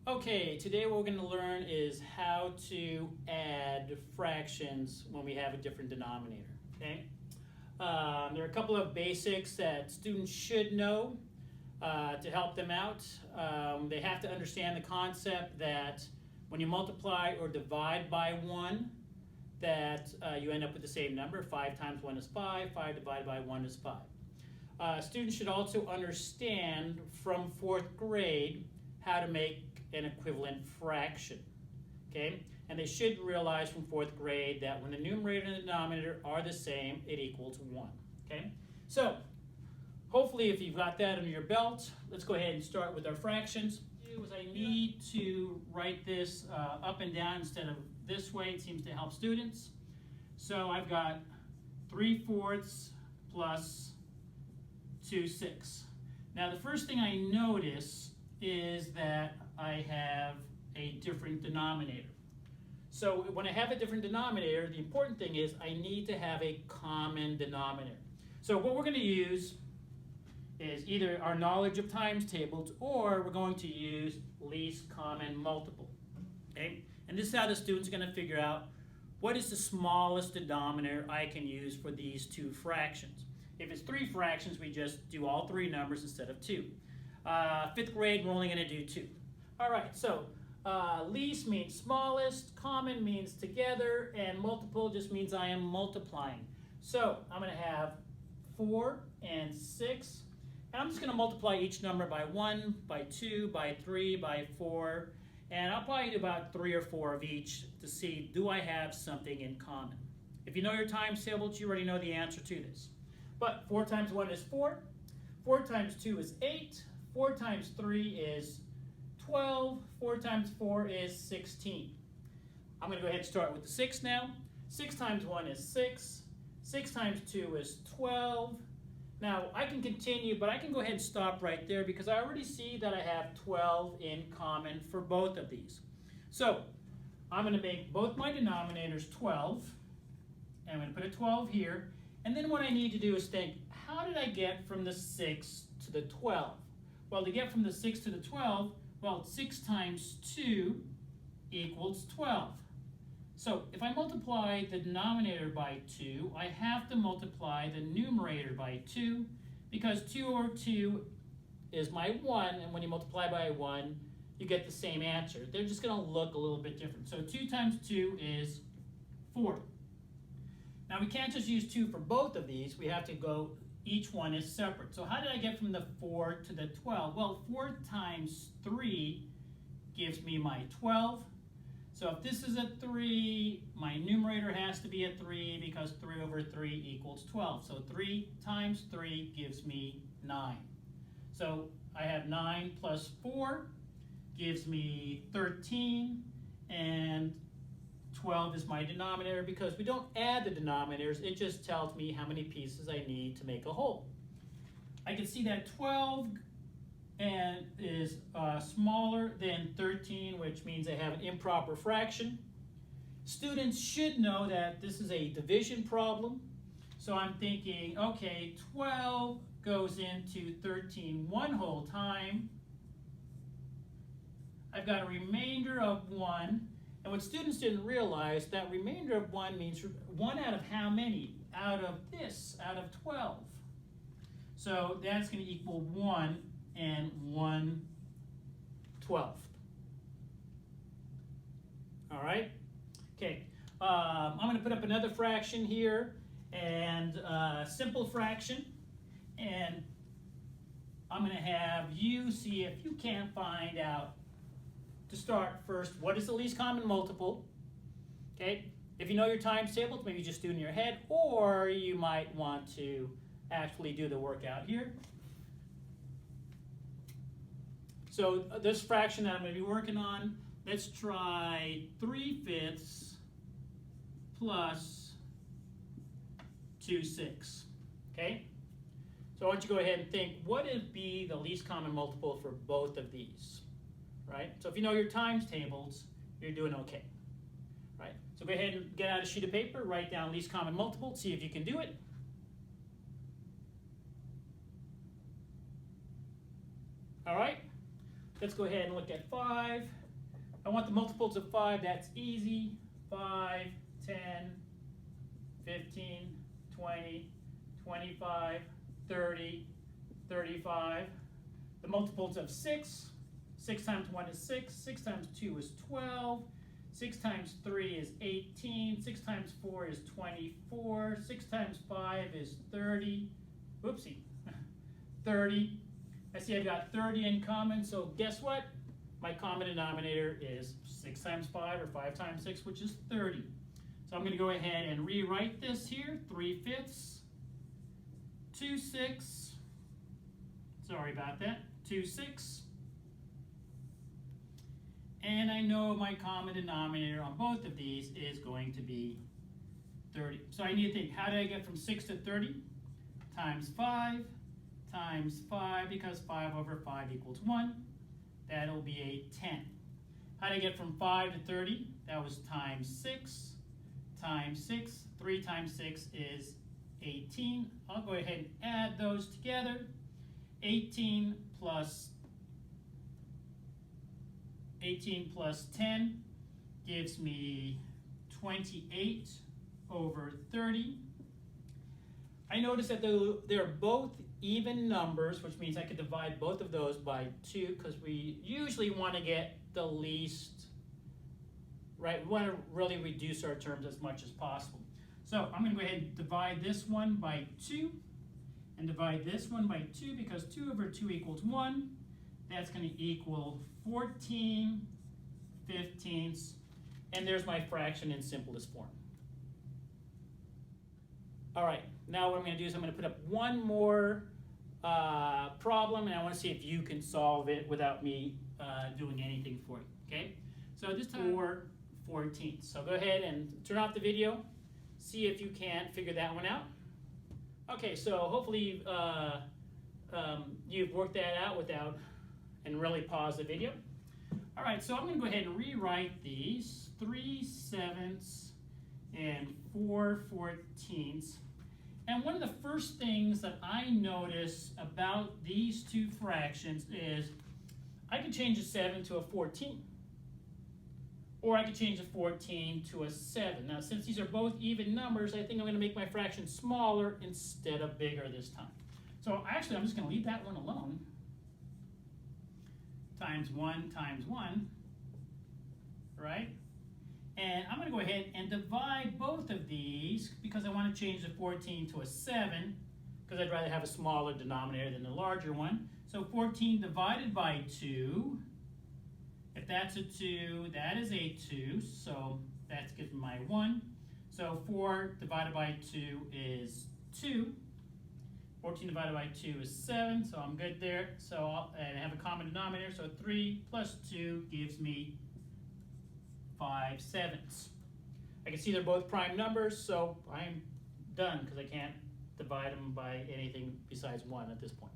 Okay, today what we're going to learn is how to add fractions when we have a different denominator. Okay, there are a couple of basics that students should know to help them out. They have to understand the concept that when you multiply or divide by 1, that you end up with the same number. 5 times 1 is 5, 5 divided by 1 is 5. Students should also understand from 4th grade how to make an equivalent fraction, okay? And they should realize from 4th grade that when the numerator and the denominator are the same, it equals 1, okay? So, hopefully if you've got that under your belt, let's go ahead and start with our fractions. I need to write this up and down instead of this way. It seems to help students. So I've got 3/4 plus 2/6. Now the first thing I notice is that I have a different denominator. So when I have a different denominator, the important thing is I need to have a common denominator. So what we're going to use is either our knowledge of times tables, or we're going to use least common multiple. Okay? And this is how the student's going to figure out what is the smallest denominator I can use for these two fractions. If it's 3 fractions, we just do all 3 numbers instead of 2. 5th grade, we're only going to do 2. All right, so least means smallest, common means together, and multiple just means I am multiplying. So I'm going to have 4 and 6, and I'm just going to multiply each number by 1, by 2, by 3, by 4, and I'll probably do about 3 or 4 of each to see, do I have something in common? If you know your times tables, you already know the answer to this. But 4 times 1 is 4, 4 times 2 is 8, 4 times 3 is 12, 4 times 4 is 16. I'm going to go ahead and start with the 6 now. 6 times 1 is 6, 6 times 2 is 12. Now I can continue, but I can go ahead and stop right there because I already see that I have 12 in common for both of these. So I'm going to make both my denominators 12, and I'm going to put a 12 here. And then what I need to do is think, how did I get from the 6 to the 12? Well, to get from the 6 to the 12, well, 6 times 2 equals 12. So if I multiply the denominator by 2, I have to multiply the numerator by 2, because 2 over 2 is my 1, and when you multiply by 1, you get the same answer. They're just going to look a little bit different. So 2 times 2 is 4. Now we can't just use 2 for both of these. We have to go, each one is separate. So how did I get from the 4 to the 12? Well, 4 times 3 gives me my 12. So if this is a 3, my numerator has to be a 3 because 3 over 3 equals 12. So 3 times 3 gives me 9. So I have 9 plus 4 gives me 13, and 12 is my denominator because we don't add the denominators, it just tells me how many pieces I need to make a whole. I can see that 12 is smaller than 13, which means I have an improper fraction. Students should know that this is a division problem. So I'm thinking, okay, 12 goes into 13 one whole time. I've got a remainder of 1. And what students didn't realize, that remainder of 1 means 1 out of how many? Out of this, out of 12. So that's going to equal 1 and 1/12. All right? Okay. I'm going to put up another fraction here, and simple fraction. And I'm going to have you see if you can't find out, to start first, what is the least common multiple? Okay? If you know your times tables, maybe just do it in your head, or you might want to actually do the workout here. So this fraction that I'm going to be working on, let's try 3/5 plus 2/6. Okay? So I want you to go ahead and think, what would be the least common multiple for both of these? Right? So if you know your times tables, you're doing okay. Right? So go ahead and get out a sheet of paper, write down least common multiple, see if you can do it. All right? Let's go ahead and look at 5. I want the multiples of 5. That's easy. 5, 10, 15, 20, 25, 30, 35. The multiples of 6. 6 times 1 is 6. 6 times 2 is 12. 6 times 3 is 18. 6 times 4 is 24. 6 times 5 is 30. Whoopsie. 30. I see I've got 30 in common, so guess what? My common denominator is 6 times 5, or 5 times 6, which is 30. So I'm going to go ahead and rewrite this here. 3/5, 2/6. Sorry about that. 2/6. And I know my common denominator on both of these is going to be 30. So I need to think, how do I get from 6 to 30? Times 5 times 5, because 5 over 5 equals 1. That'll be a 10. How do I get from 5 to 30? That was times 6 times 6. 3 times 6 is 18. I'll go ahead and add those together. 18 plus 10 gives me 28 over 30. I notice that they're both even numbers, which means I could divide both of those by 2, because we usually want to get the least, right? We want to really reduce our terms as much as possible. So I'm going to go ahead and divide this one by 2, and divide this one by 2, because 2 over 2 equals 1. That's going to equal 14/15, and there's my fraction in simplest form. All right, now what I'm going to do is I'm going to put up one more problem, and I want to see if you can solve it without me doing anything for you, okay? So this time 4/14. So go ahead and turn off the video, see if you can't figure that one out. Okay, so hopefully you've worked that out without, and really pause the video. All right, so I'm going to go ahead and rewrite these 3/7 and 4/14. And one of the first things that I notice about these two fractions is I can change a 7 to a 14. Or I could change a 14 to a 7. Now, since these are both even numbers, I think I'm going to make my fraction smaller instead of bigger this time. So actually, I'm just going to leave that one alone. Times 1 times 1, right? And I'm going to go ahead and divide both of these, because I want to change the 14 to a 7, because I'd rather have a smaller denominator than a larger one. So 14 divided by 2, if that's a 2, that is a 2, so that gives me my 1. So 4 divided by 2 is 2. 14 divided by 2 is 7, so I'm good there. So and I have a common denominator, so 3 plus 2 gives me 5/7. I can see they're both prime numbers, so I'm done, because I can't divide them by anything besides 1 at this point.